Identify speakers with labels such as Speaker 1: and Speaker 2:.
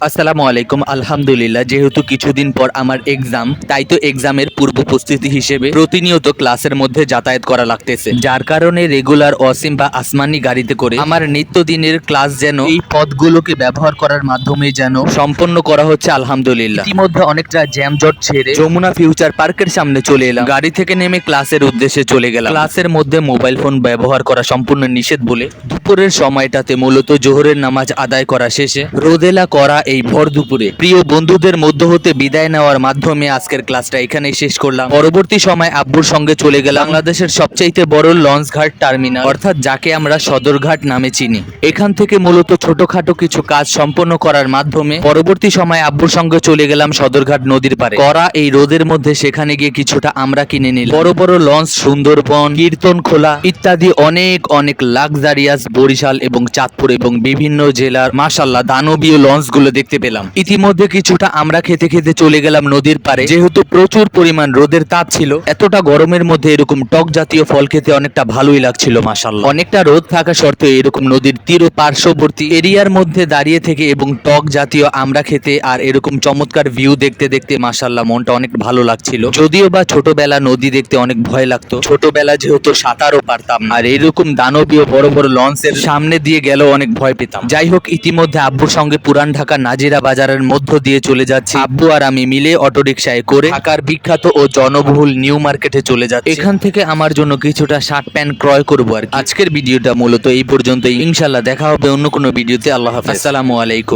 Speaker 1: আসসালামু আলাইকুম। আলহামদুলিল্লাহ, যেহেতু কিছুদিন পর আমার এক্সাম, তাই তো এক্সামের পূর্ব প্রস্তুতি হিসেবে প্রতিনিয়ত ক্লাসের মধ্যে যাতায়াত করা লাগতেছে, যার কারণে রেগুলার অসীম বা আসমানি গাড়িতে করে আমার নিত্যদিনের ক্লাস যেন এই পথগুলোকে ব্যবহার করার মাধ্যমে যেন সম্পন্ন করা হচ্ছে আলহামদুলিল্লাহ। ইতিমধ্যে অনেকটা জ্যামজট ছেড়ে যমুনা ফিউচার পার্কের সামনে চলে এলাম। গাড়ি থেকে নেমে ক্লাসের উদ্দেশ্যে চলে গেলাম। ক্লাসের মধ্যে মোবাইল ফোন ব্যবহার করা সম্পূর্ণ নিষেধ বলে দুপুরের সময়টাতে মূলত জোহরের নামাজ আদায় করা শেষে রোদেলা করা এই ভর দুপুরে প্রিয় বন্ধুদের মধ্য হতে বিদায় নেওয়ার মাধ্যমে আজকের ক্লাসটা এখানেই শেষ করলাম। পরবর্তী সময় আব্বুর সঙ্গে চলে গেলাম বাংলাদেশের সবচাইতে বড় লঞ্চ ঘাট টার্মিনাল, অর্থাৎ যাকে আমরা সদরঘাট নামে চিনি। এখান থেকে মূলত ছোটখাটো কিছু কাজ সম্পন্ন করার মাধ্যমে পরবর্তী সময় আব্বুর সঙ্গে চলে গেলাম সদরঘাট নদীর পাড়ে। করা এই রোদের মধ্যে সেখানে গিয়ে কিছুটা আমরা কিনে নিলাম বড় বড় লঞ্চ, সুন্দরবন, কীর্তন খোলা ইত্যাদি অনেক অনেক লাক্সারিয়াস বরিশাল এবং চাঁদপুর এবং বিভিন্ন জেলার মাশাআল্লাহ দানবীয় লঞ্চ গুলো দেখতে পেলাম। ইতিমধ্যে কিছুটা আমরা খেতে খেতে চলে গেলাম নদীর পাড়ে। যেহেতু প্রচুর পরিমাণ রোদের তাপ ছিল, এতটা গরমের মধ্যে এরকম টক জাতীয় ফল খেতে অনেকটা ভালোই লাগছিল মাশাআল্লাহ। অনেকটা রোদ থাকা সত্ত্বেও এরকম নদীর তীর পার্শ্ববর্তী এরিয়ার মধ্যে দাঁড়িয়ে থেকে এবং টক জাতীয় আমরা খেতে আর এরকম চমৎকার ভিউ দেখতে দেখতে মাশাআল্লাহ মনটা অনেক ভালো লাগছিল। যদিও বা ছোটবেলা নদী দেখতে অনেক ভয় লাগতো, ছোটবেলা যেহেতু সাঁতারও পারতাম আর এরকম দানবীয় বড় বড় লঞ্চের সামনে দিয়ে গেলেও অনেক ভয় পেতাম। যাই হোক, ইতিমধ্যে আব্বুর সঙ্গে পুরান ঢাকা নাজিরা বাজারের মধ্য দিয়ে চলে যাচ্ছি। আব্বু আর আমি মিলে অটোরিকশায় করে ঢাকার বিখ্যাত ও জনবহুল নিউ মার্কেটে চলে যাচ্ছি। এখান থেকে আমার জন্য কিছুটা শার্ট প্যান্ট ক্রয় করবো আর আজকের ভিডিওটা মূলত এই পর্যন্তই। ইনশাল্লাহ দেখা হবে অন্য কোনো ভিডিওতে। আল্লাহ হাফেজ। আসসালামু আলাইকুম।